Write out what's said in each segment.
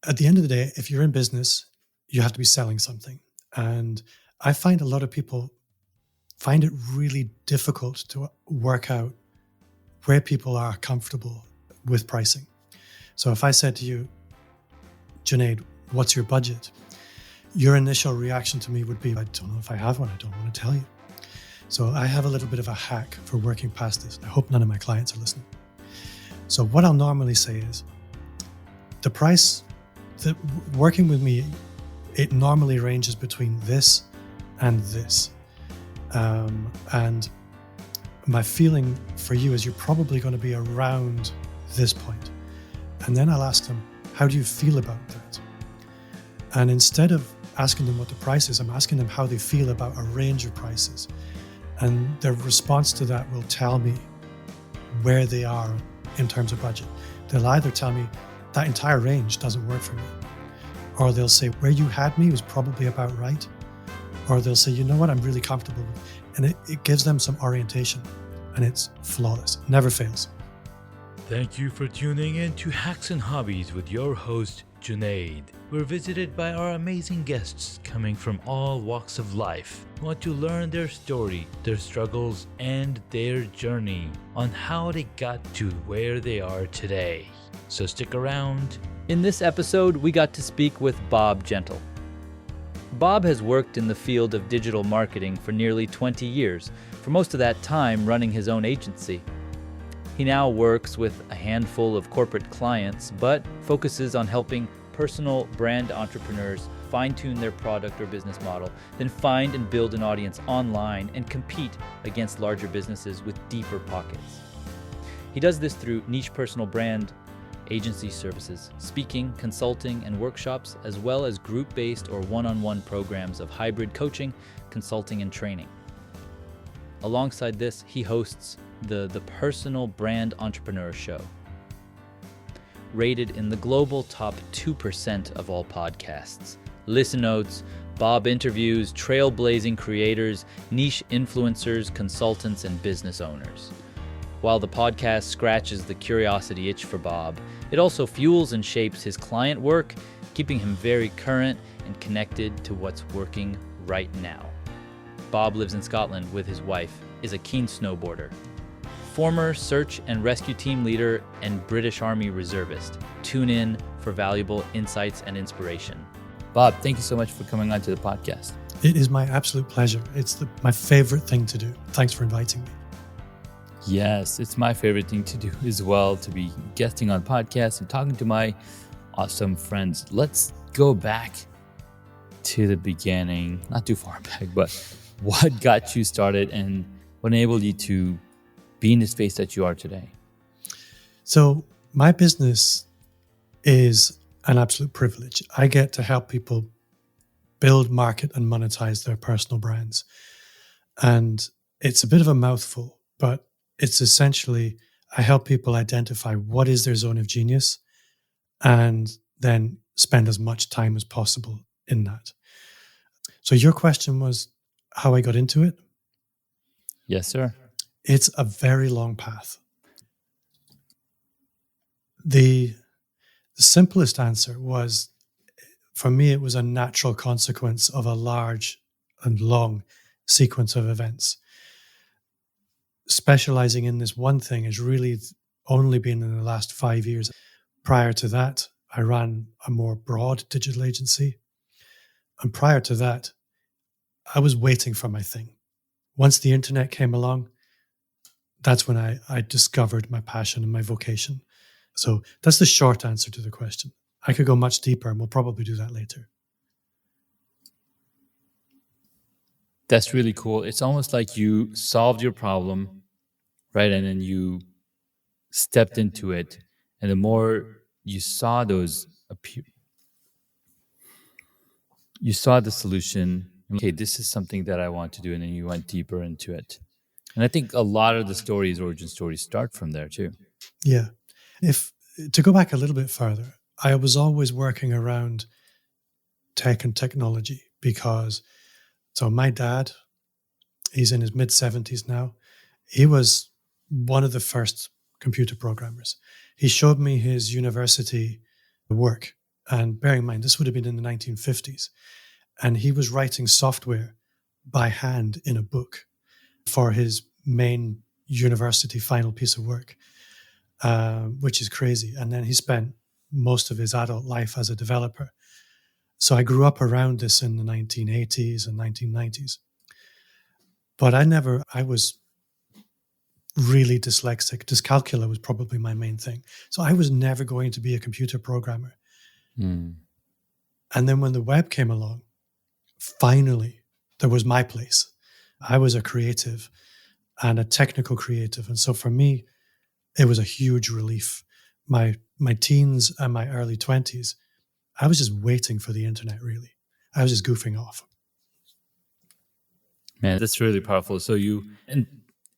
at the end of the day, if you're in business, you have to be selling something. And I find a lot of people find it really difficult to work out where people are comfortable with pricing. So if I said to you, Junaid, what's your budget? Your initial reaction to me would be, I don't know if I have one. I don't want to tell you. So I have a little bit of a hack for working past this. I hope none of my clients are listening. So what I'll normally say is, the price that working with me, it normally ranges between this and this. And my feeling for you is you're probably going to be around this point. And then I'll ask them, how do you feel about that? And instead of asking them what the price is, I'm asking them how they feel about a range of prices. And their response to that will tell me where they are in terms of budget. They'll either tell me that entire range doesn't work for me, or they'll say where you had me was probably about right, or they'll say, you know what, I'm really comfortable with. And it gives them some orientation, and it's flawless, never fails. Thank you for tuning in to Hacks and Hobbies with your host, Junaid. We're visited by our amazing guests coming from all walks of life. We want to learn their story, their struggles, and their journey on how they got to where they are today. So stick around. In this episode, we got to speak with Bob Gentle. Bob has worked in the field of digital marketing for nearly 20 years, for most of that time running his own agency. He now works with a handful of corporate clients, but focuses on helping personal brand entrepreneurs fine-tune their product or business model, then find and build an audience online and compete against larger businesses with deeper pockets. He does this through niche personal brand agency services, speaking, consulting, and workshops, as well as group-based or one-on-one programs of hybrid coaching, consulting, and training. Alongside this, he hosts the Personal Brand Entrepreneur Show. Rated in the global top 2% of all podcasts. Listenotes, Bob interviews trailblazing creators, niche influencers, consultants, and business owners. While the podcast scratches the curiosity itch for Bob, it also fuels and shapes his client work, keeping him very current and connected to what's working right now. Bob lives in Scotland with his wife, is a keen snowboarder, former search and rescue team leader, and British Army reservist. Tune in for valuable insights and inspiration. Bob, thank you so much for coming on to the podcast. It is my absolute pleasure. It's my favorite thing to do. Thanks for inviting me. Yes, it's my favorite thing to do as well, to be guesting on podcasts and talking to my awesome friends. Let's go back to the beginning, not too far back, but what got you started and what enabled you to be in the space that you are today? So my business is an absolute privilege. I get to help people build, market, and monetize their personal brands. And it's a bit of a mouthful, but it's essentially, I help people identify what is their zone of genius and then spend as much time as possible in that. So your question was how I got into it? Yes, sir. It's a very long path. The simplest answer was, for me, it was a natural consequence of a large and long sequence of events. Specializing in this one thing has really only been in the last 5 years. Prior to that, I ran a more broad digital agency. And prior to that, I was waiting for my thing. Once the internet came along, that's when I discovered my passion and my vocation. So that's the short answer to the question. I could go much deeper, and we'll probably do that later. That's really cool. It's almost like you solved your problem, right? And then you stepped into it. And the more you saw those appear, you saw the solution. Okay, this is something that I want to do. And then you went deeper into it. And I think a lot of the stories, origin stories, start from there too. Yeah. If to go back a little bit further, I was always working around tech and technology because, so my dad, he's in his mid-70s now. He was one of the first computer programmers. He showed me his university work And bearing in mind, this would have been in the 1950s. And he was writing software by hand in a book for his main university final piece of work, which is crazy. And then he spent most of his adult life as a developer. So I grew up around this in the 1980s and 1990s. But I was really dyslexic. Dyscalculia was probably my main thing. So I was never going to be a computer programmer. Mm. And then when the web came along, finally, there was my place. I was a creative and a technical creative. And so for me, it was a huge relief. My teens and my early 20s, I was just waiting for the internet, really. I was just goofing off. Man, that's really powerful. And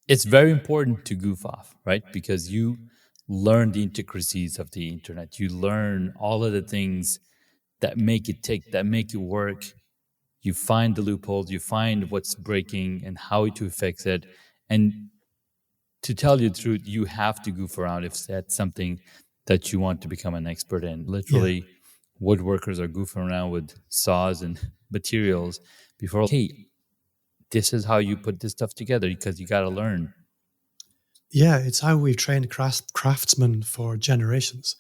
it's very important to goof off, right? Because you learn the intricacies of the internet. You learn all of the things that make it tick, that make it work. You find the loopholes, you find what's breaking and how to fix it. And to tell you the truth, you have to goof around if that's something that you want to become an expert in. Literally, woodworkers are goofing around with saws and materials before, hey, this is how you put this stuff together, because you got to learn. Yeah, it's how we've trained craftsmen for generations,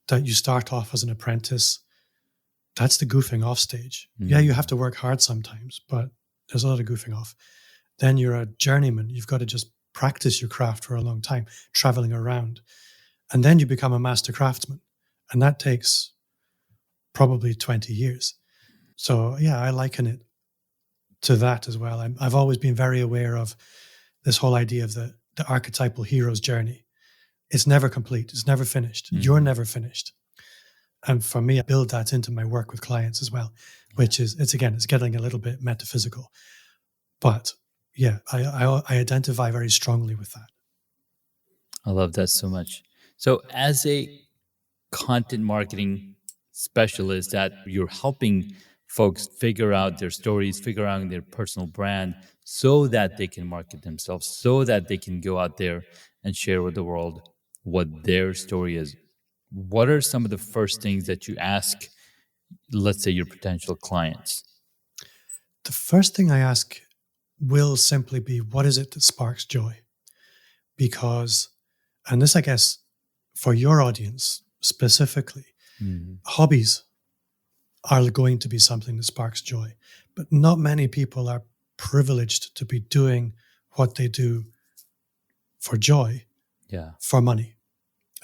that you start off as an apprentice. That's the goofing off stage. Yeah, you have to work hard sometimes, but there's a lot of goofing off. Then you're a journeyman. You've got to just practice your craft for a long time, traveling around. And then you become a master craftsman. And that takes probably 20 years. So yeah, I liken it to that as well. I've always been very aware of this whole idea of the archetypal hero's journey. It's never complete. It's never finished. You're never finished. And for me, I build that into my work with clients as well, which is, it's getting a little bit metaphysical. But yeah, I identify very strongly with that. I love that so much. So as a content marketing specialist, that you're helping folks figure out their stories, figure out their personal brand so that they can market themselves, so that they can go out there and share with the world what their story is. What are some of the first things that you ask, let's say, your potential clients? The first thing I ask will simply be, what is it that sparks joy? Because, and this, I guess, for your audience specifically, hobbies are going to be something that sparks joy. But not many people are privileged to be doing what they do for joy, for money.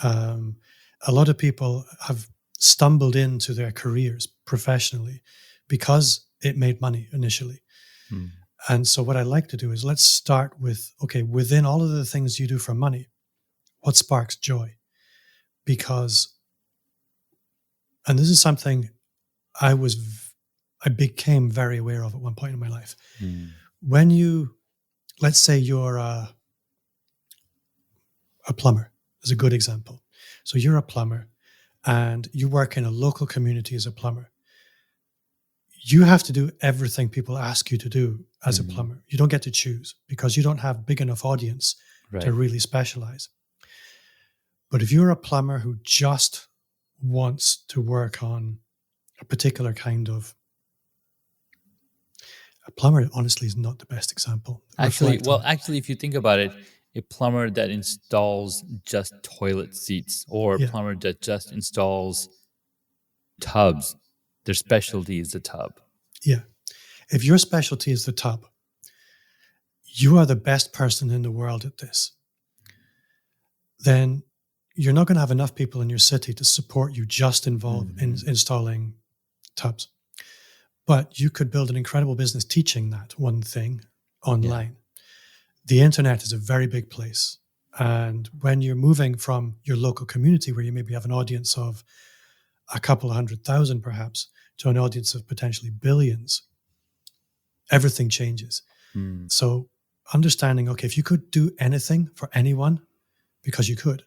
A lot of people have stumbled into their careers professionally because it made money initially. And so what I like to do is, let's start with, okay, within all of the things you do for money, what sparks joy? Because, and this is something I became very aware of at one point in my life. When you, let's say you're a plumber, is a good example. So you're a plumber and you work in a local community as a plumber. You have to do everything people ask you to do as a plumber. You don't get to choose because you don't have big enough audience to really specialize. But if you're a plumber who just wants to work on a particular kind of, a plumber honestly is not the best example. Actually, if you think about it, a plumber that installs just toilet seats, or a plumber that just installs tubs, their specialty is the tub. Yeah. If your specialty is the tub, you are the best person in the world at this. Then you're not going to have enough people in your city to support you just involved in installing tubs. But you could build an incredible business teaching that one thing online. The internet is a very big place. And when you're moving from your local community, where you maybe have an audience of a couple of 100,000 perhaps, to an audience of potentially billions, everything changes. So understanding, okay, if you could do anything for anyone, because you could,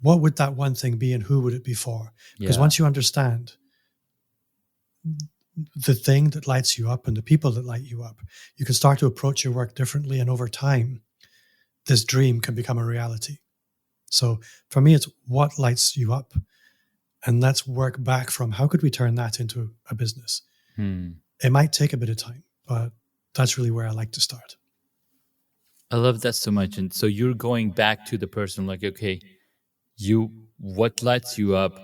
what would that one thing be and who would it be for? Because once you understand the thing that lights you up and the people that light you up, you can start to approach your work differently. And over time, this dream can become a reality. So for me, it's what lights you up And let's work back from how could we turn that into a business? It might take a bit of time, but that's really where I like to start. I love that so much. And so you're going back to the person like, okay, what lights you up?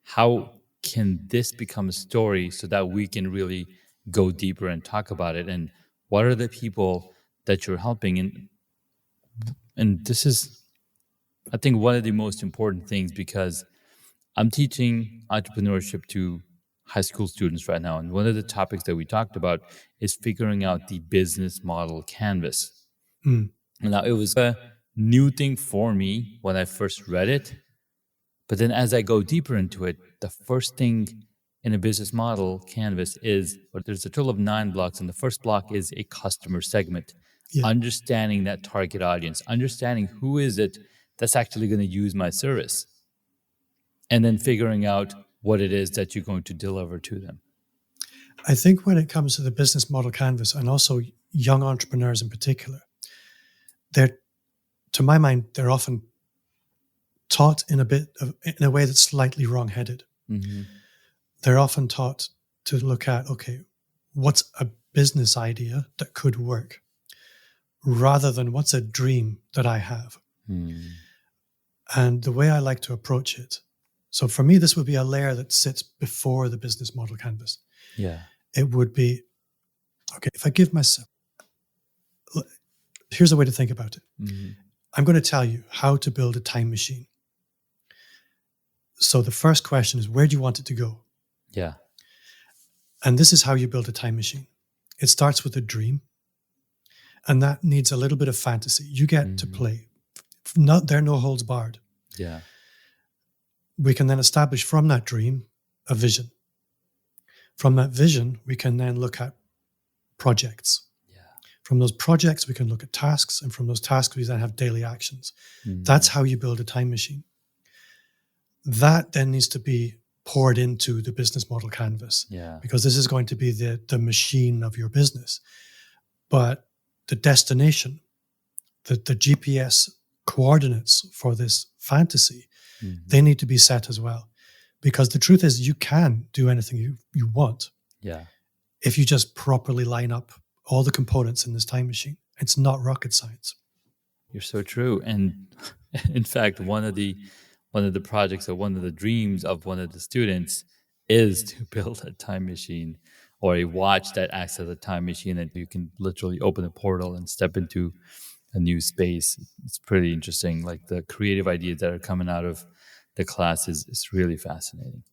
How can this become a story so that we can really go deeper and talk about it? And what are the people that you're helping? And this is, I think, one of the most important things, because I'm teaching entrepreneurship to high school students right now. And one of the topics that we talked about is figuring out the business model canvas. Now, it was a new thing for me when I first read it. But then as I go deeper into it, the first thing in a business model canvas is, but there's a total of 9 blocks. And the first block is a customer segment, understanding that target audience, understanding who is it that's actually going to use my service, and then figuring out what it is that you're going to deliver to them. I think when it comes to the business model canvas, and also young entrepreneurs in particular, to my mind, they're often taught in a way that's slightly wrong-headed. They're often taught to look at, okay, what's a business idea that could work, rather than what's a dream that I have. And the way I like to approach it, so for me, this would be a layer that sits before the business model canvas. It would be, okay, if I give myself, here's a way to think about it. I'm going to tell you how to build a time machine. So the first question is, where do you want it to go? And this is how you build a time machine. It starts with a dream, and that needs a little bit of fantasy. You get to play. There are no holds barred. We can then establish from that dream a vision. From that vision, we can then look at projects. From those projects, we can look at tasks, and from those tasks, we then have daily actions. That's how you build a time machine. That then needs to be poured into the business model canvas, because this is going to be the machine of your business. But the destination, the GPS coordinates for this fantasy, they need to be set as well. Because the truth is, you can do anything you want if you just properly line up all the components in this time machine. It's not rocket science. You're so true. And in fact, one of the projects, or one of the dreams of one of the students, is to build a time machine, or a watch that acts as a time machine, and you can literally open a portal and step into a new space. It's pretty interesting. Like, the creative ideas that are coming out of the class is really fascinating.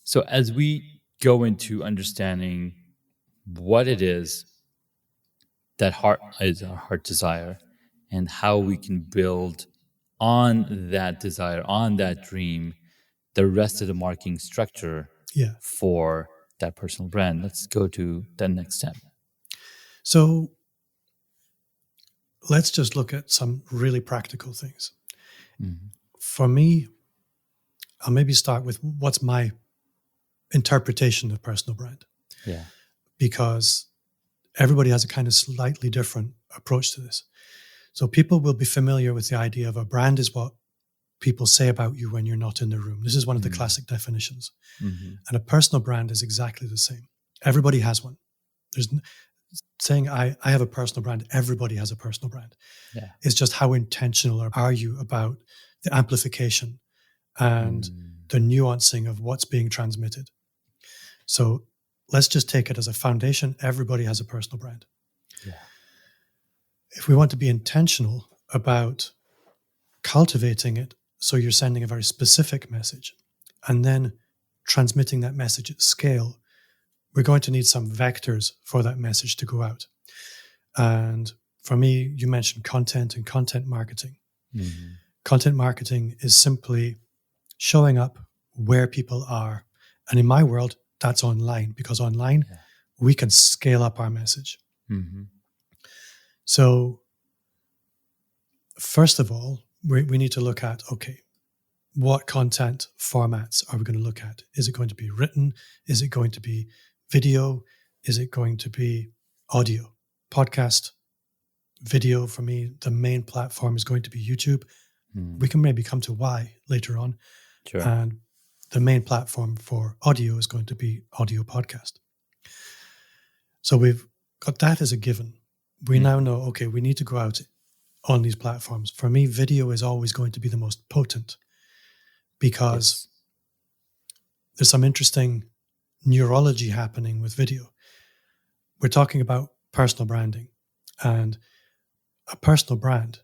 So as we go into understanding what it is that is our heart desire, and how we can build on that desire, on that dream, the rest of the marketing structure for that personal brand. Let's go to the next step. So let's just look at some really practical things. For me, I'll maybe start with what's my interpretation of personal brand. Because everybody has a kind of slightly different approach to this. So people will be familiar with the idea of a brand is what people say about you when you're not in the room. This is one of the classic definitions. And a personal brand is exactly the same. Everybody has one. There's saying I have a personal brand. Everybody has a personal brand. It's just how intentional are you about the amplification and the nuancing of what's being transmitted. So let's just take it as a foundation. Everybody has a personal brand. If we want to be intentional about cultivating it, so you're sending a very specific message and then transmitting that message at scale, we're going to need some vectors for that message to go out. And for me, you mentioned content and content marketing. Content marketing is simply showing up where people are. And in my world, that's online, because online, we can scale up our message. So first of all, we need to look at, okay, what content formats are we going to look at? Is it going to be written? Is it going to be video? Is it going to be audio? Podcast, video, for me, the main platform is going to be YouTube. We can maybe come to why later on. Sure. And the main platform for audio is going to be audio podcast. So we've got that as a given. We now know, okay, we need to go out on these platforms. For me, video is always going to be the most potent because there's some interesting neurology happening with video. We're talking about personal branding, and a personal brand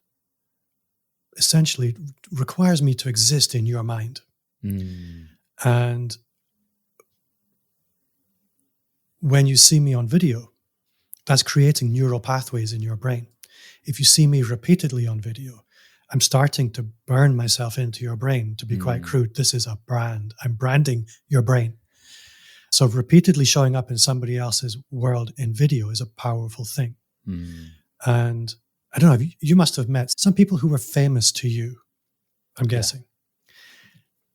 essentially requires me to exist in your mind. And when you see me on video, that's creating neural pathways in your brain. If you see me repeatedly on video, I'm starting to burn myself into your brain. To be quite crude, this is a brand. I'm branding your brain. So repeatedly showing up in somebody else's world in video is a powerful thing. And I don't know, you must have met some people who were famous to you, I'm guessing.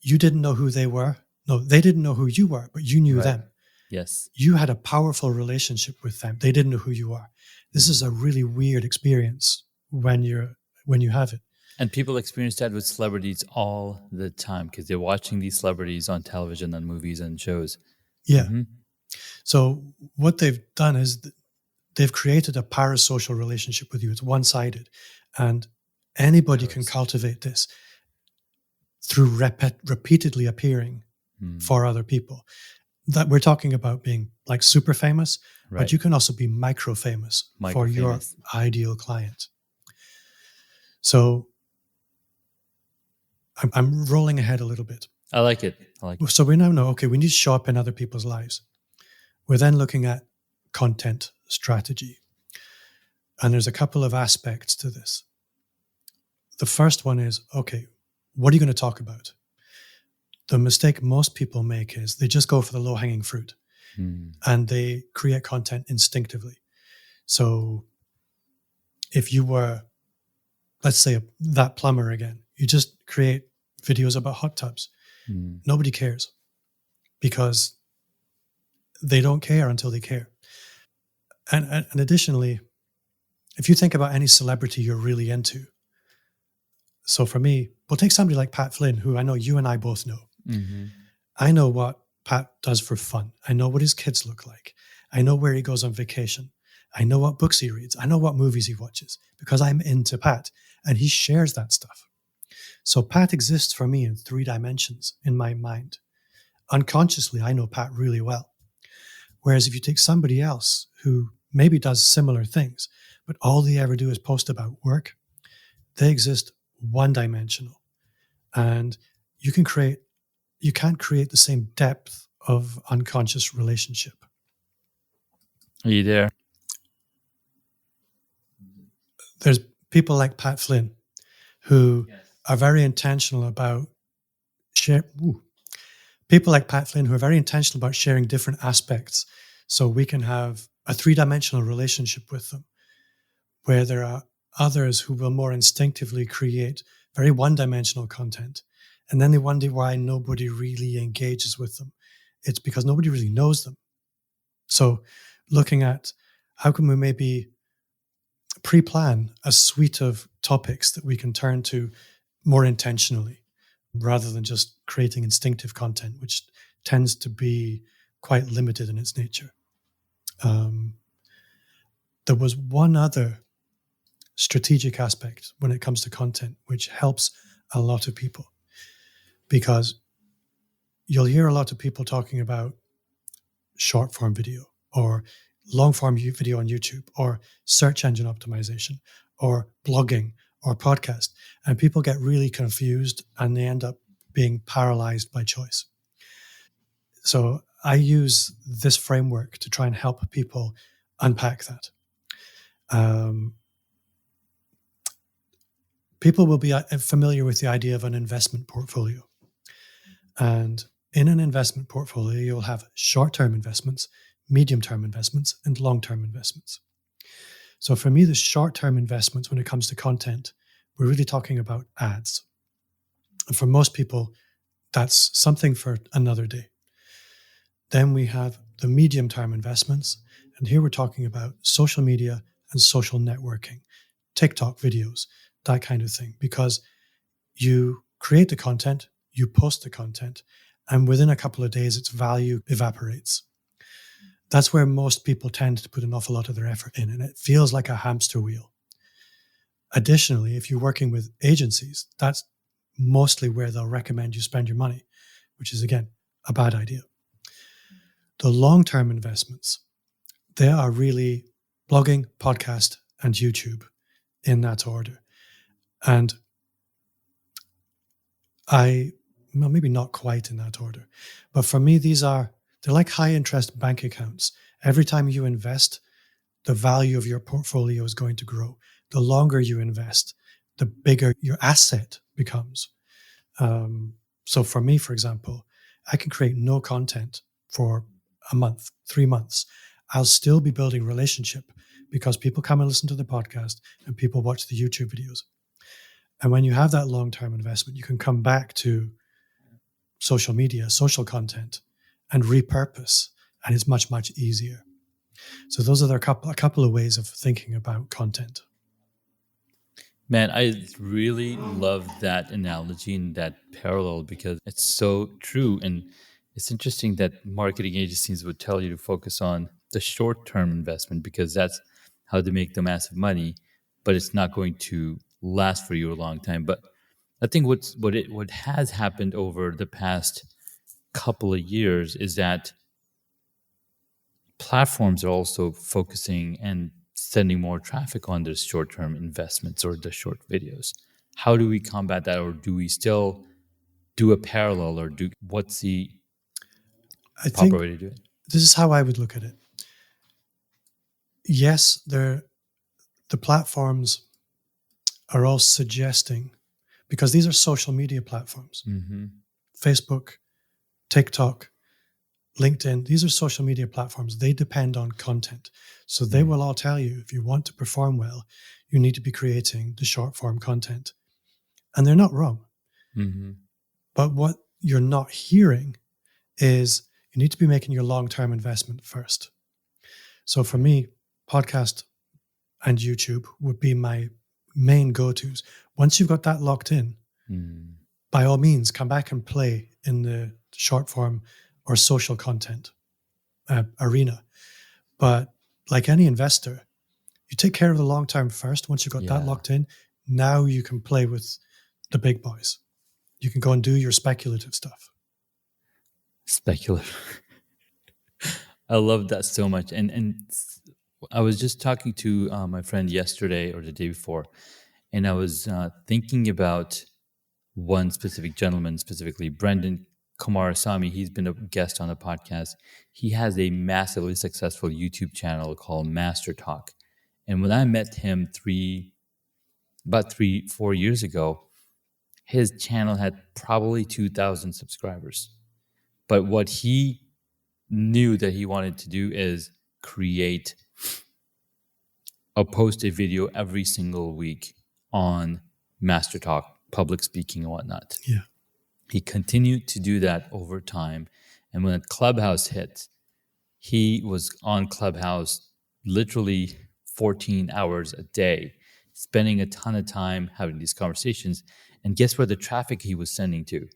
You didn't know who they were. No, they didn't know who you were, but you knew them. Yes. You had a powerful relationship with them. They didn't know who you are. This is a really weird experience when you have it. And people experience that with celebrities all the time because they're watching these celebrities on television and movies and shows. Yeah. So what they've done is they've created a parasocial relationship with you. It's one-sided. And anybody can cultivate this through repeatedly appearing for other people. That we're talking about being like super famous, but you can also be micro famous for your ideal client. So I'm rolling ahead a little bit. I like it. So we now know, okay, we need to show up in other people's lives. We're then looking at content strategy. And there's a couple of aspects to this. The first one is, okay, what are you going to talk about? The mistake most people make is they just go for the low-hanging fruit and they create content instinctively. So if you were, let's say, that plumber again, you just create videos about hot tubs. Nobody cares because they don't care until they care. And additionally, if you think about any celebrity you're really into, so for me, we'll take somebody like Pat Flynn, who I know you and I both know. I know what Pat does for fun. I know what his kids look like. I know where he goes on vacation. I know what books he reads. I know what movies he watches because I'm into Pat and he shares that stuff. So Pat exists for me in 3 dimensions in my mind. Unconsciously, I know Pat really well. Whereas if you take somebody else who maybe does similar things, but all they ever do is post about work, they exist one-dimensional. And you can't create the same depth of unconscious relationship. Are you there? There's people like Pat Flynn who are very intentional about people like Pat Flynn who are very intentional about sharing different aspects so we can have a 3-dimensional relationship with them, where there are others who will more instinctively create very one-dimensional content. And then they wonder why nobody really engages with them. It's because nobody really knows them. So looking at how can we maybe pre-plan a suite of topics that we can turn to more intentionally rather than just creating instinctive content, which tends to be quite limited in its nature. There was one other strategic aspect when it comes to content, which helps a lot of people, because you'll hear a lot of people talking about short form video or long form video on YouTube or search engine optimization or blogging or podcast. And people get really confused and they end up being paralyzed by choice. So I use this framework to try and help people unpack that. People will be familiar with the idea of an investment portfolio. And in an investment portfolio, you'll have short-term investments, medium-term investments, and long-term investments. So for me, the short-term investments when it comes to content, we're really talking about ads. And for most people, that's something for another day. Then we have the medium-term investments. And here we're talking about social media and social networking, TikTok videos, that kind of thing. Because You create the content, you post the content, and within a couple of days, its value evaporates. That's where most people tend to put an awful lot of their effort in, and it feels like a hamster wheel. Additionally, if you're working with agencies, that's mostly where they'll recommend you spend your money, which is, again, a bad idea. The long-term investments, they are really blogging, podcast, and YouTube in that order. And well, maybe not quite in that order, but for me, they're like high interest bank accounts. Every time you invest, the value of your portfolio is going to grow. The longer you invest, the bigger your asset becomes. So for me, for example, I can create no content for a month, 3 months. I'll still be building relationship because people come and listen to the podcast and people watch the YouTube videos. And when you have that long-term investment, you can come back to social media, social content, and repurpose, and it's much, much easier. So those are a couple of ways of thinking about content. Man, I really love that analogy and that parallel because it's so true. And it's interesting that marketing agencies would tell you to focus on the short term investment because that's how they make the massive money, but it's not going to last for you a long time. But I think what has happened over the past couple of years is that platforms are also focusing and sending more traffic on the short-term investments or the short videos. How do we combat that, or do we still do a parallel, or what's the proper way to do it? This is how I would look at it. Yes, the platforms are all suggesting, because these are social media platforms, Facebook, TikTok, LinkedIn, these are social media platforms. They depend on content. So they will all tell you, if you want to perform well, you need to be creating the short form content. And they're not wrong. But what you're not hearing is you need to be making your long-term investment first. So for me, podcast and YouTube would be my main go-tos. Once you've got that locked in, by all means, come back and play in the short form or social content arena. But like any investor, you take care of the long term first. Once you've got that locked in, now you can play with the big boys. You can go and do your speculative stuff. Speculative. I love that so much. And I was just talking to my friend yesterday or the day before, and I was thinking about one specific gentleman, specifically Brendan Kumarasamy. He's been a guest on the podcast. He has a massively successful YouTube channel called Master Talk. And when I met him about 4 years ago, his channel had probably 2,000 subscribers. But what he knew that he wanted to do is post a video every single week on Master Talk, public speaking and whatnot. Yeah. He continued to do that over time. And when Clubhouse hit, he was on Clubhouse literally 14 hours a day, spending a ton of time having these conversations. And guess where the traffic he was sending to?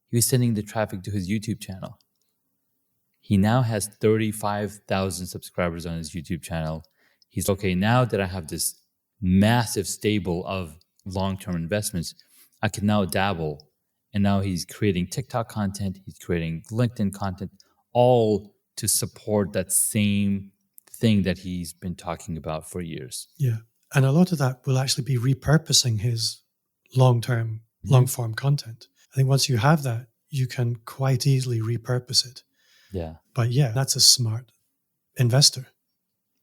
He was sending the traffic to his YouTube channel. He now has 35,000 subscribers on his YouTube channel. He's okay, now that I have this massive stable of long-term investments, I can now dabble. And now he's creating TikTok content, he's creating LinkedIn content, all to support that same thing that he's been talking about for years. Yeah. And a lot of that will actually be repurposing his long-term, long-form content. I think once you have that, you can quite easily repurpose it. Yeah. But yeah, that's a smart investor.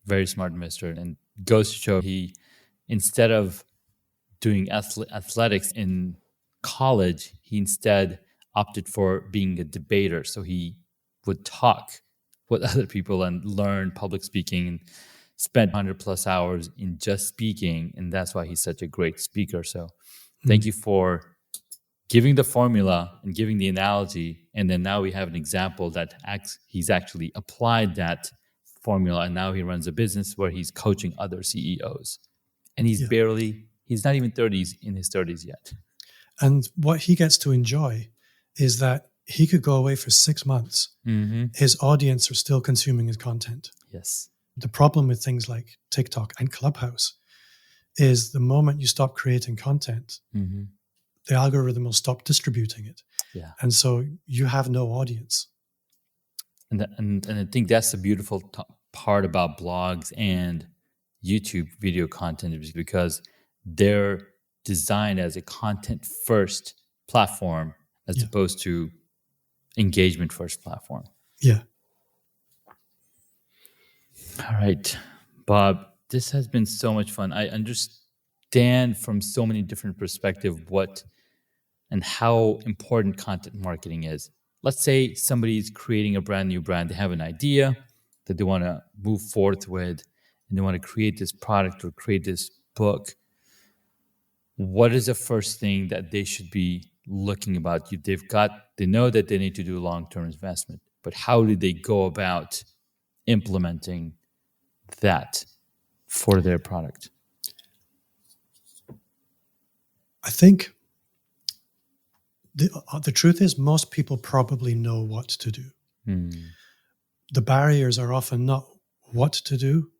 Very smart investor. And goes to show he, instead of doing athletics in college, he instead opted for being a debater. So he would talk with other people and learn public speaking and spent 100 plus hours in just speaking. And that's why he's such a great speaker. So thank you for giving the formula and giving the analogy. And then now we have an example that he's actually applied that formula. And now he runs a business where he's coaching other CEOs. And he's not even in his 30s yet. And what he gets to enjoy is that he could go away for 6 months. His audience are still consuming his content. Yes. The problem with things like TikTok and Clubhouse is the moment you stop creating content, the algorithm will stop distributing it. Yeah. And so you have no audience. And I think that's the beautiful part about blogs and YouTube video content, is because they're designed as a content first platform as opposed to engagement first platform. Yeah. All right, Bob, this has been so much fun. I understand from so many different perspectives what and how important content marketing is. Let's say somebody's creating a brand new brand. They have an idea that they want to move forth with, and they want to create this product or create this book. What is the first thing that they should be looking about? They know that they need to do long-term investment, but how do they go about implementing that for their product? I think the truth is most people probably know what to do. The barriers are often not what to do,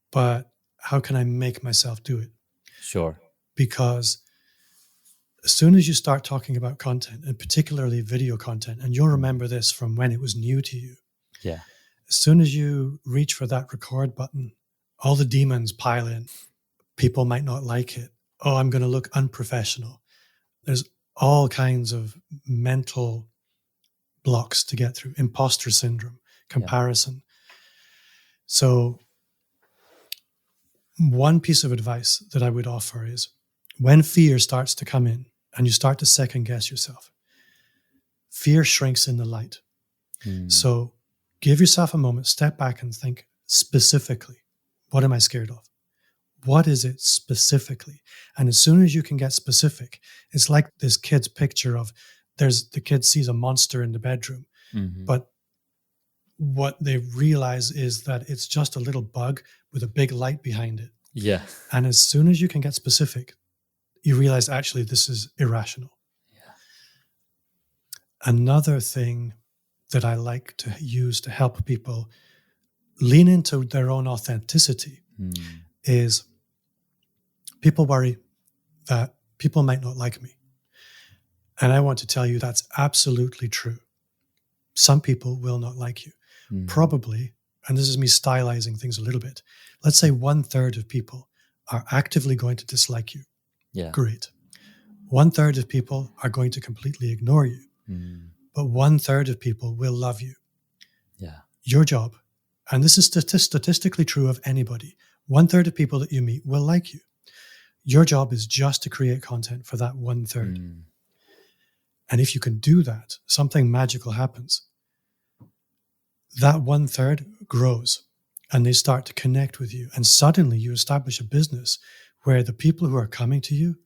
but how can I make myself do it? Sure. Because as soon as you start talking about content, and particularly video content, and you'll remember this from when it was new to you. Yeah. As soon as you reach for that record button, all the demons pile in. People might not like it. Oh, I'm going to look unprofessional. There's all kinds of mental blocks to get through. Imposter syndrome, comparison. So one piece of advice that I would offer is when fear starts to come in and you start to second guess yourself, fear shrinks in the light. So give yourself a moment, step back and think specifically, what am I scared of? What is it specifically? And as soon as you can get specific, it's like this kid's picture of the kid sees a monster in the bedroom, but what they realize is that it's just a little bug with a big light behind it. Yeah. And as soon as you can get specific, you realize actually this is irrational. Yeah. Another thing that I like to use to help people lean into their own authenticity is people worry that people might not like me. And I want to tell you that's absolutely true. Some people will not like you. Probably, and this is me stylizing things a little bit, let's say 1/3 of people are actively going to dislike you. Yeah. Great. 1/3 of people are going to completely ignore you. But 1/3 of people will love you. Yeah. Your job, and this is statistically true of anybody, 1/3 of people that you meet will like you. Your job is just to create content for that 1/3. And if you can do that, something magical happens. That 1/3 grows and they start to connect with you. And suddenly you establish a business where the people who are coming to you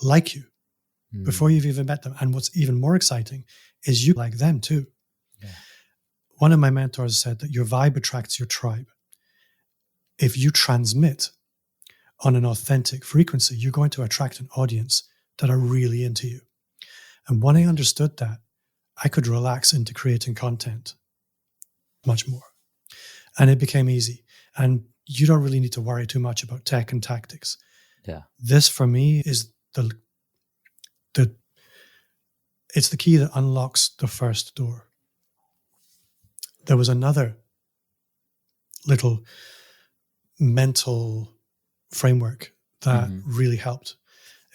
like you before you've even met them. And what's even more exciting is you like them too. Yeah. One of my mentors said that your vibe attracts your tribe. If you transmit on an authentic frequency, you're going to attract an audience that are really into you. And when I understood that, I could relax into creating content much more. And it became easy. And you don't really need to worry too much about tech and tactics. Yeah. This for me is it's the key that unlocks the first door. There was another little mental framework that really helped.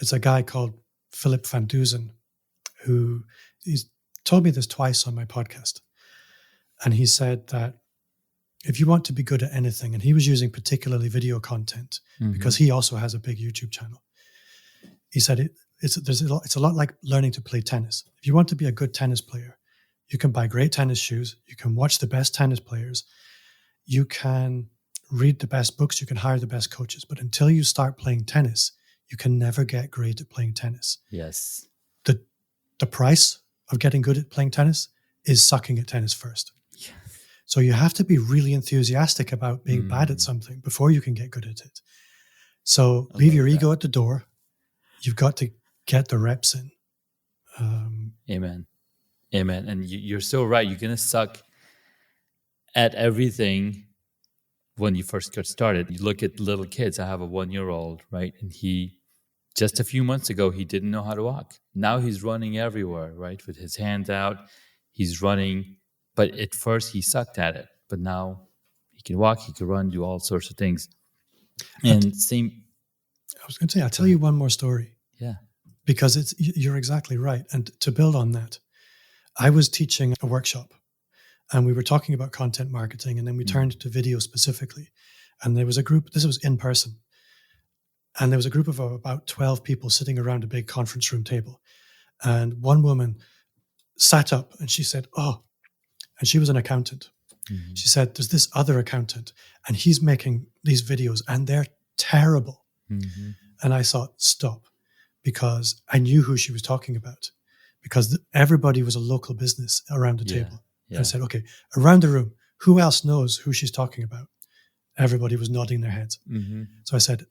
It's a guy called Philip Van Dusen, who he's told me this twice on my podcast. And he said that if you want to be good at anything, and he was using particularly video content because he also has a big YouTube channel. He said it's a lot like learning to play tennis. If you want to be a good tennis player, you can buy great tennis shoes, you can watch the best tennis players, you can read the best books, you can hire the best coaches. But until you start playing tennis, you can never get great at playing tennis. Yes. The price of getting good at playing tennis is sucking at tennis first. Yeah. So you have to be really enthusiastic about being bad at something before you can get good at it. So leave your ego at the door. You've got to get the reps in. Amen. Amen. And you're so right. You're going to suck at everything when you first get started. You look at little kids. I have a 1-year-old, right? And just a few months ago, he didn't know how to walk. Now he's running everywhere, right? With his hands out, he's running. But at first, he sucked at it. But now he can walk, he can run, do all sorts of things. And same. I was going to say, I'll tell you one more story. Yeah. Because you're exactly right. And to build on that, I was teaching a workshop and we were talking about content marketing, and then we turned to video specifically. And there was a group, this was in person, and there was a group of about 12 people sitting around a big conference room table. And one woman sat up and she said, oh, and she was an accountant. Mm-hmm. She said, there's this other accountant and he's making these videos and they're terrible. Mm-hmm. And I thought, stop, because I knew who she was talking about, because everybody was a local business around the table. Yeah. And I said, okay, around the room, who else knows who she's talking about? Everybody was nodding their heads. Mm-hmm. So I said,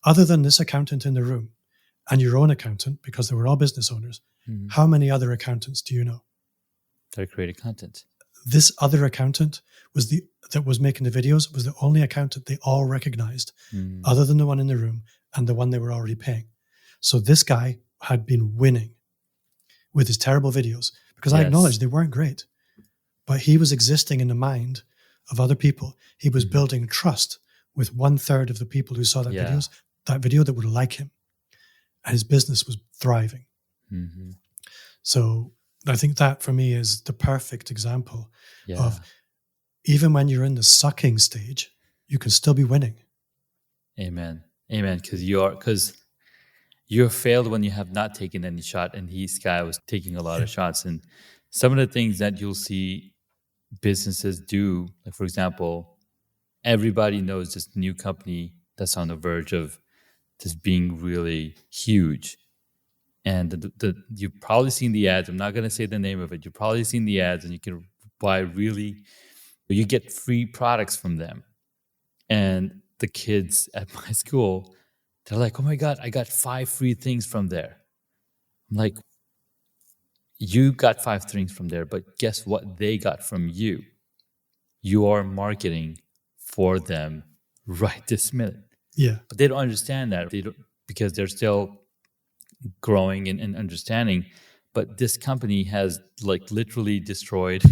other than this accountant in the room and your own accountant, because they were all business owners, mm-hmm. how many other accountants do you know that created content? This other accountant that was making the videos was the only accountant they all recognized, other than the one in the room and the one they were already paying. So this guy had been winning with his terrible videos, because I acknowledge they weren't great, but he was existing in the mind of other people. He was building trust with 1/3 of the people who saw that video that would like him, and his business was thriving. Mm-hmm. So I think that for me is the perfect example of, even when you're in the sucking stage, you can still be winning. Amen. Amen. Because you're failed when you have not taken any shot, and this guy was taking a lot of shots. And some of the things that you'll see businesses do, like for example, everybody knows this new company that's on the verge of just being really huge. And you've probably seen the ads. I'm not going to say the name of it. You've probably seen the ads, and you can you get free products from them. And the kids at my school, they're like, oh my God, I got 5 free things from there. I'm like, you got 5 things from there, but guess what they got from you? You are marketing for them right this minute. Yeah. But they don't understand that, because they're still growing and understanding. But this company has literally destroyed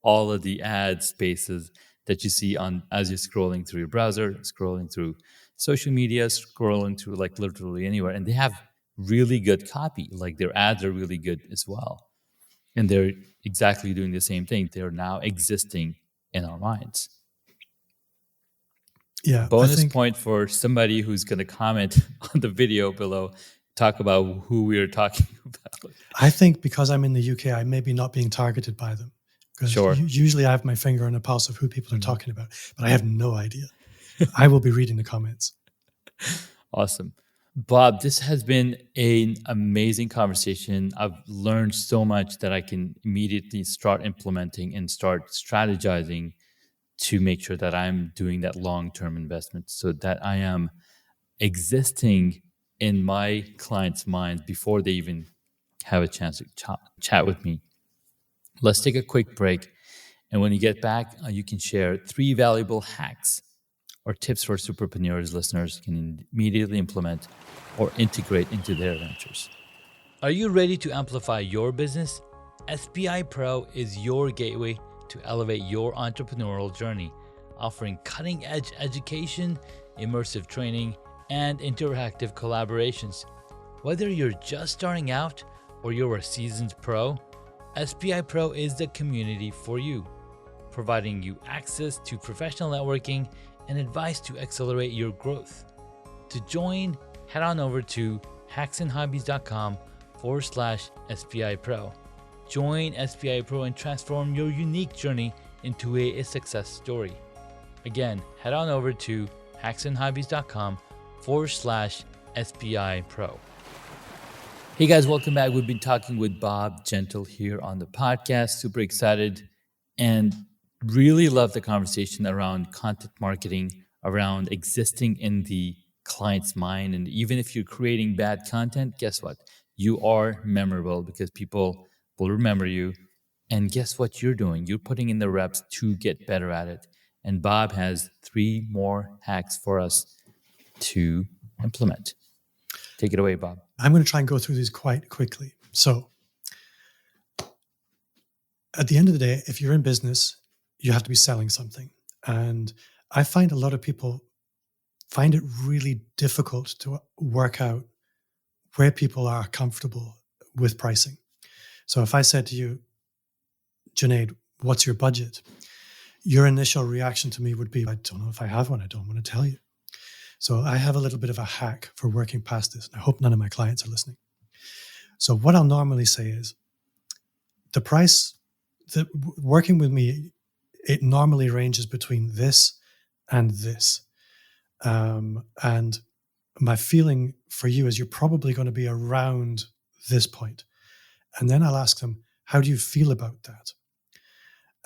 all of the ad spaces that you see as you're scrolling through your browser, scrolling through social media, scrolling through literally anywhere. And they have really good copy. Their ads are really good as well. And they're exactly doing the same thing. They're now existing in our minds. Yeah. Bonus point for somebody who's going to comment on the video below. Talk about who we are talking about. I think because I'm in the UK, I may be not being targeted by them. Because usually I have my finger on the pulse of who people are talking about, but I have no idea. I will be reading the comments. Awesome. Bob, this has been an amazing conversation. I've learned so much that I can immediately start implementing and start strategizing to make sure that I'm doing that long-term investment, so that I am existing in my clients' minds before they even have a chance to chat with me. Let's take a quick break. And when you get back, you can share 3 valuable hacks or tips for superpreneurs listeners can immediately implement or integrate into their ventures. Are you ready to amplify your business? SPI Pro is your gateway to elevate your entrepreneurial journey, offering cutting-edge education, immersive training, and interactive collaborations. Whether you're just starting out or you're a seasoned pro, SPI Pro is the community for you, providing you access to professional networking and advice to accelerate your growth. To join, head on over to hacksandhobbies.com/SPI Pro. Join SPI Pro and transform your unique journey into a success story. Again, head on over to hacksandhobbies.com/SPI Pro. Hey guys, welcome back. We've been talking with Bob Gentle here on the podcast. Super excited and really love the conversation around content marketing, around existing in the client's mind. And even if you're creating bad content, guess what? You are memorable because people will remember you. And guess what you're doing? You're putting in the reps to get better at it. And Bob has 3 more hacks for us to implement. Take it away, Bob. I'm going to try and go through these quite quickly. So, at the end of the day, if you're in business, you have to be selling something. And I find a lot of people find it really difficult to work out where people are comfortable with pricing. So if I said to you, Junaid, what's your budget? Your initial reaction to me would be, I don't know if I have one. I don't want to tell you. So I have a little bit of a hack for working past this. And I hope none of my clients are listening. So what I'll normally say is the price that working with me, it normally ranges between this and this. And my feeling for you is you're probably going to be around this point. And then I'll ask them, how do you feel about that?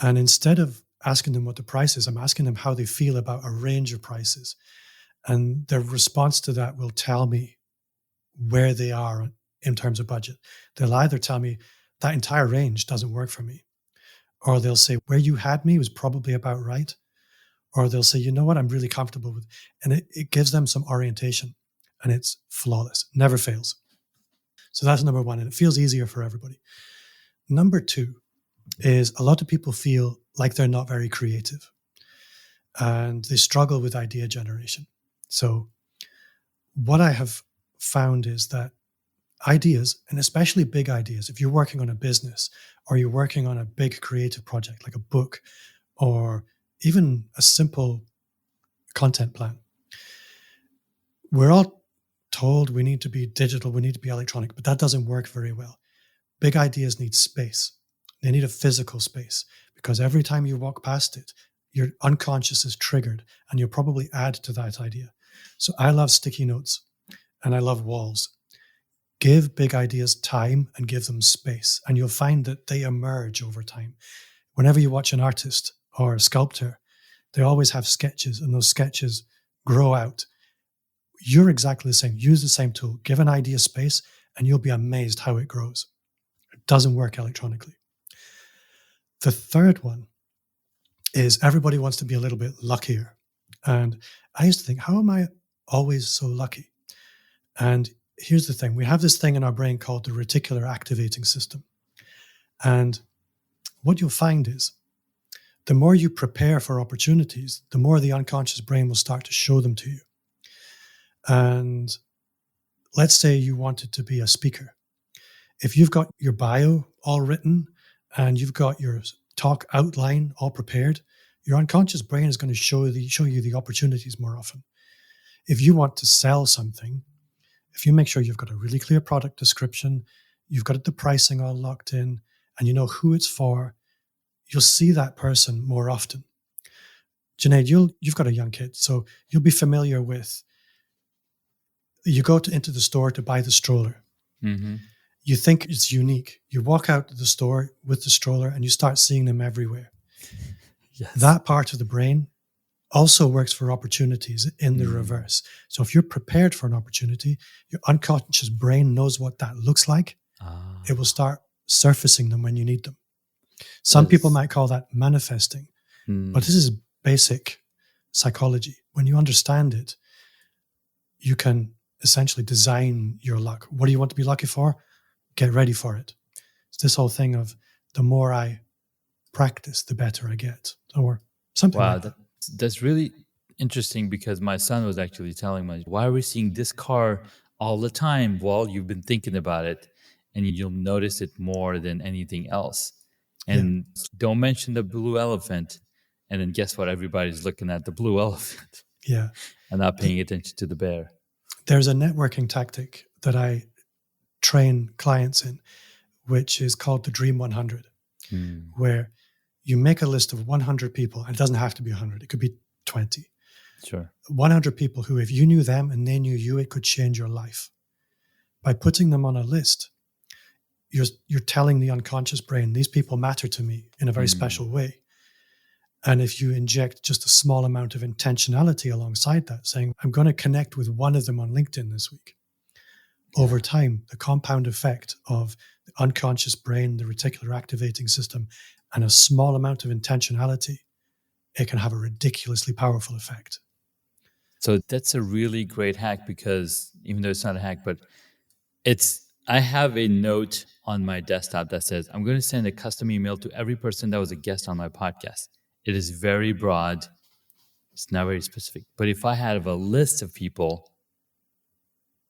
And instead of asking them what the price is, I'm asking them how they feel about a range of prices. And their response to that will tell me where they are in terms of budget. They'll either tell me that entire range doesn't work for me, or they'll say where you had me was probably about right, or they'll say, you know what, I'm really comfortable with. And it gives them some orientation, and it's flawless, never fails. So that's number one, and it feels easier for everybody. Number two is a lot of people feel like they're not very creative, and they struggle with idea generation. So what I have found is that ideas, and especially big ideas, if you're working on a business or you're working on a big creative project like a book or even a simple content plan, we're all told we need to be digital, we need to be electronic, but that doesn't work very well. Big ideas need space. They need a physical space, because every time you walk past it, your unconscious is triggered and you'll probably add to that idea. So I love sticky notes and I love walls. Give big ideas time and give them space, and you'll find that they emerge over time. Whenever you watch an artist or a sculptor, they always have sketches, and those sketches grow out. You're exactly the same. Use the same tool. Give an idea space, and you'll be amazed how it grows. It doesn't work electronically. The third one is everybody wants to be a little bit luckier. And I used to think, how am I always so lucky? And here's the thing. We have this thing in our brain called the reticular activating system. And what you'll find is the more you prepare for opportunities, the more the unconscious brain will start to show them to you. And let's say you wanted to be a speaker. If you've got your bio all written and you've got your talk outline all prepared, your unconscious brain is going to show you the opportunities more often. If you want to sell something, if you make sure you've got a really clear product description, you've got the pricing all locked in, and you know who it's for, you'll see that person more often. Junaid, you've got a young kid, so you'll be familiar with, you go into the store to buy the stroller. Mm-hmm. You think it's unique. You walk out to the store with the stroller and you start seeing them everywhere. Yes. That part of the brain also works for opportunities in the reverse. So if you're prepared for an opportunity, your unconscious brain knows what that looks like. It will start surfacing them when you need them. Some people might call that manifesting, but this is basic psychology. When you understand it, you can essentially design your luck. What do you want to be lucky for? Get ready for it. It's this whole thing of the more I practice, the better I get, or something like that. That's really interesting, because my son was actually telling me, why are we seeing this car all the time? Well, you've been thinking about it and you'll notice it more than anything else. And don't mention the blue elephant. And then guess what? Everybody's looking at the blue elephant. Yeah. And not paying attention to the bear. There's a networking tactic that I train clients in, which is called the Dream 100, where you make a list of 100 people, and it doesn't have to be 100. It could be 20. Sure. 100 people who, if you knew them and they knew you, it could change your life. By putting them on a list, you're telling the unconscious brain, these people matter to me in a very special way. And if you inject just a small amount of intentionality alongside that, saying, I'm going to connect with one of them on LinkedIn this week, over time, the compound effect of the unconscious brain, the reticular activating system, and a small amount of intentionality, it can have a ridiculously powerful effect. So that's a really great hack, because even though it's not a hack, but I have a note on my desktop that says, I'm going to send a custom email to every person that was a guest on my podcast. It is very broad. It's not very specific. But if I have a list of people,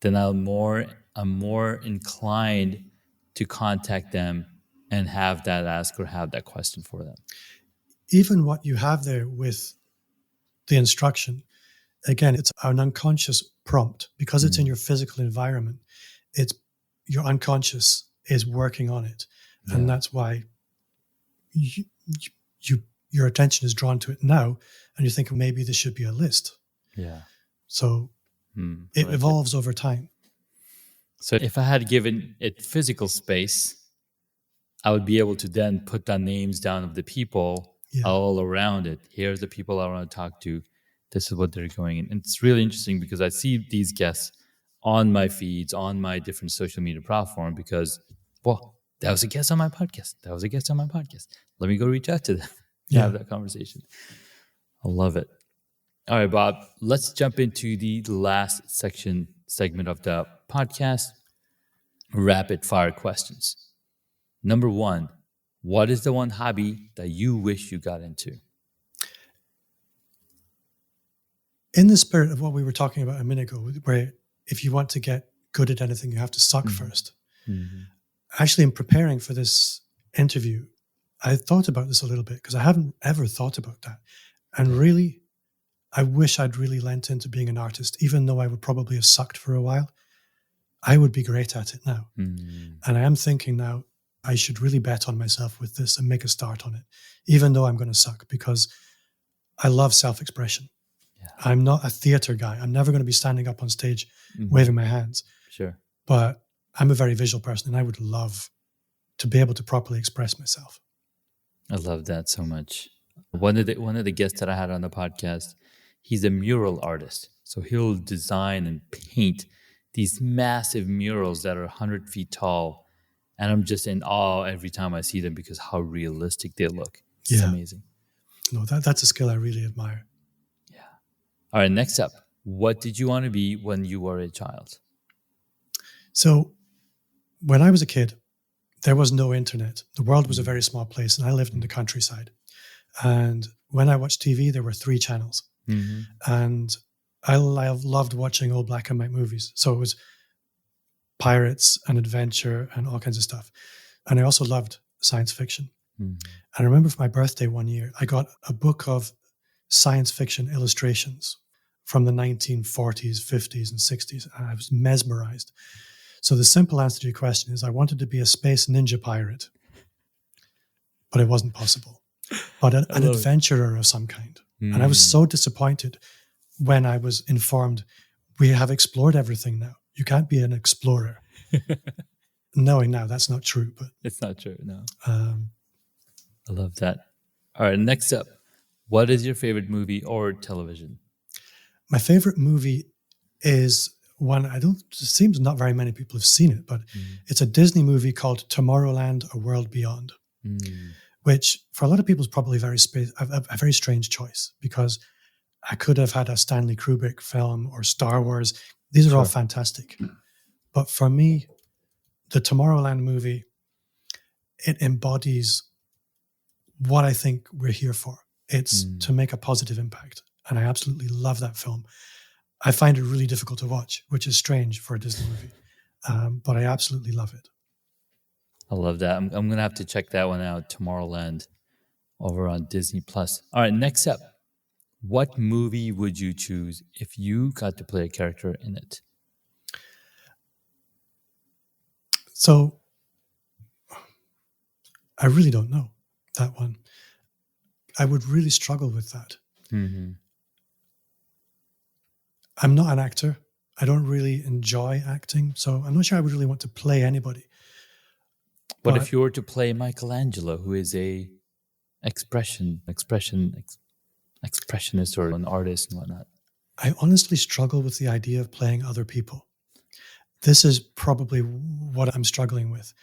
then I'm more inclined to contact them and have that ask or have that question for them. Even what you have there with the instruction, again, it's an unconscious prompt because it's in your physical environment. It's your unconscious is working on it, and that's why your attention is drawn to it now, and you think maybe this should be a list. Yeah. So it evolves over time. So if I had given it physical space, I would be able to then put the names down of the people all around it. Here's the people I want to talk to. This is what they're going in. And it's really interesting because I see these guests on my feeds, on my different social media platform, because, well, that was a guest on my podcast. That was a guest on my podcast. Let me go reach out to them and have that conversation. I love it. All right, Bob, let's jump into the last segment of the podcast, rapid fire questions. Number 1, what is the one hobby that you wish you got into? In the spirit of what we were talking about a minute ago, where if you want to get good at anything, you have to suck first. Actually, in preparing for this interview, I thought about this a little bit because I haven't ever thought about that. And really, I wish I'd really lent into being an artist, even though I would probably have sucked for a while. I would be great at it now. And I am thinking now, I should really bet on myself with this and make a start on it, even though I'm going to suck, because I love self-expression. I'm not a theater guy. I'm never going to be standing up on stage waving my hands. Sure. But I'm a very visual person, and I would love to be able to properly express myself. I love that so much. One of the guests that I had on the podcast, he's a mural artist. So he'll design and paint these massive murals that are 100 feet tall. And I'm just in awe every time I see them because how realistic they look. It's amazing. No, that's a skill I really admire. Yeah. All right, next up. What did you want to be when you were a child? So when I was a kid, there was no internet. The world was a very small place, and I lived in the countryside. And when I watched TV, there were 3 channels. And I loved watching old black and white movies. So it was pirates and adventure and all kinds of stuff. And I also loved science fiction. And I remember for my birthday one year, I got a book of science fiction illustrations from the 1940s, 50s, and 60s. And I was mesmerized. So the simple answer to your question is I wanted to be a space ninja pirate, but it wasn't possible. But an adventurer of some kind. And I was so disappointed when I was informed we have explored everything now. You can't be an explorer. Knowing now that's not true, but it's not true. No. I love that. All right, next up, what is your favorite movie or television? My favorite movie is one it seems not very many people have seen it, but it's a Disney movie called Tomorrowland: A World Beyond, which for a lot of people is probably a very strange choice, because I could have had a Stanley Kubrick film or Star Wars. These are all fantastic. But for me, the Tomorrowland movie, it embodies what I think we're here for. It's to make a positive impact. And I absolutely love that film. I find it really difficult to watch, which is strange for a Disney movie. But I absolutely love it. I love that. I'm going to have to check that one out, Tomorrowland, over on Disney+. All right, next up. What movie would you choose if you got to play a character in it? So I really don't know that one. I would really struggle with that. I'm not an actor. I don't really enjoy acting, so I'm not sure I would really want to play anybody. But if you were to play Michelangelo, who is a expressionist or an artist and whatnot. I honestly struggle with the idea of playing other people. This is probably what I'm struggling with.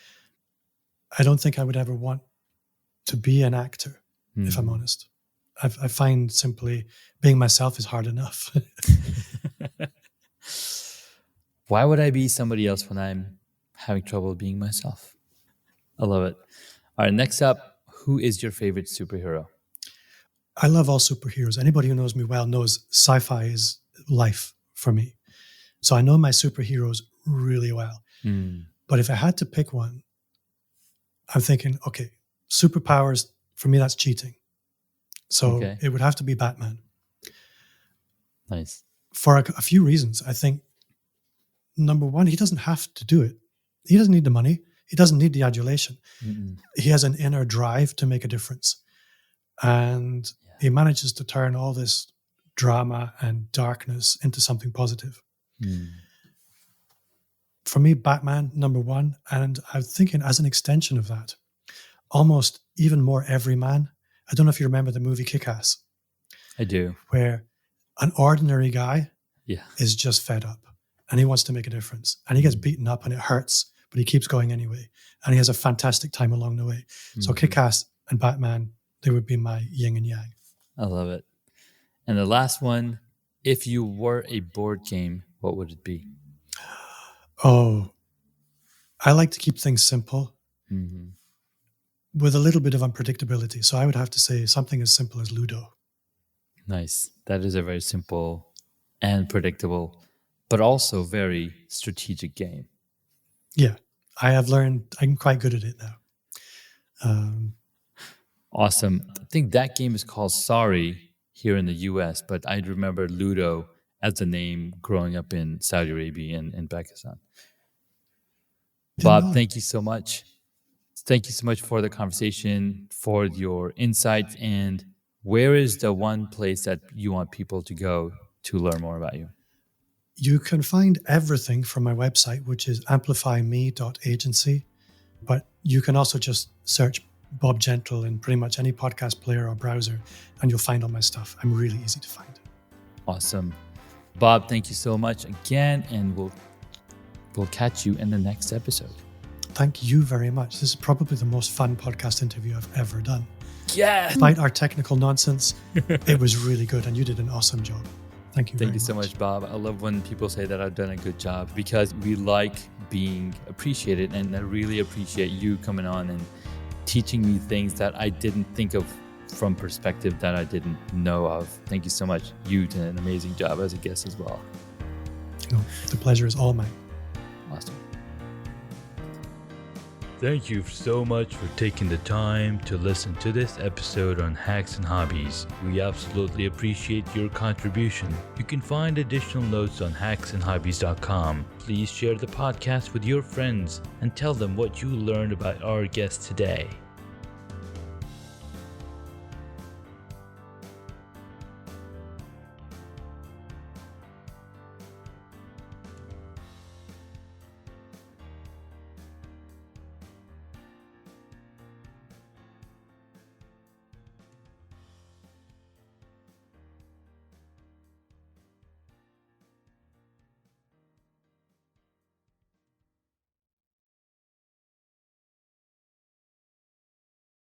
I don't think I would ever want to be an actor, if I'm honest. I find simply being myself is hard enough. Why would I be somebody else when I'm having trouble being myself? I love it. All right, next up, who is your favorite superhero? I love all superheroes. Anybody who knows me well knows sci-fi is life for me. So I know my superheroes really well. But if I had to pick one, I'm thinking, okay, superpowers, for me, that's cheating. So it would have to be Batman. Nice. For a few reasons. I think, number one, he doesn't have to do it. He doesn't need the money. He doesn't need the adulation. He has an inner drive to make a difference. And he manages to turn all this drama and darkness into something positive. For me, Batman, number one. And I'm thinking as an extension of that, almost even more everyman. I don't know if you remember the movie Kick-Ass. I do. Where an ordinary guy Yeah. is just fed up and he wants to make a difference. And he gets beaten up and it hurts, but he keeps going anyway. And he has a fantastic time along the way. So Kick-Ass and Batman, they would be my yin and yang. I love it. And the last one, if you were a board game, what would it be? Oh, I like to keep things simple with a little bit of unpredictability. So I would have to say something as simple as Ludo. Nice. That is a very simple and predictable, but also very strategic game. Yeah, I have learned, I'm quite good at it now. Awesome. I think that game is called Sorry here in the US, but I remember Ludo as the name growing up in Saudi Arabia and Pakistan. Bob, thank you so much. Thank you so much for the conversation, for your insights. And where is the one place that you want people to go to learn more about you? You can find everything from my website, which is amplifyme.agency. But you can also just search Bob Gentle in pretty much any podcast player or browser, and you'll find all my stuff. I'm really easy to find. Awesome. Bob, thank you so much again, and we'll catch you in the next episode. Thank you very much. This is probably the most fun podcast interview I've ever done. Yeah. Despite our technical nonsense, it was really good, and you did an awesome job. Thank you very much. Thank you so much, Bob. I love when people say that I've done a good job because we like being appreciated, and I really appreciate you coming on and teaching me things that I didn't think of from perspective that I didn't know of. Thank you so much. You did an amazing job as a guest as well. No, the pleasure is all mine. Awesome. Thank you so much for taking the time to listen to this episode on Hacks and Hobbies. We absolutely appreciate your contribution. You can find additional notes on hacksandhobbies.com. Please share the podcast with your friends and tell them what you learned about our guest today.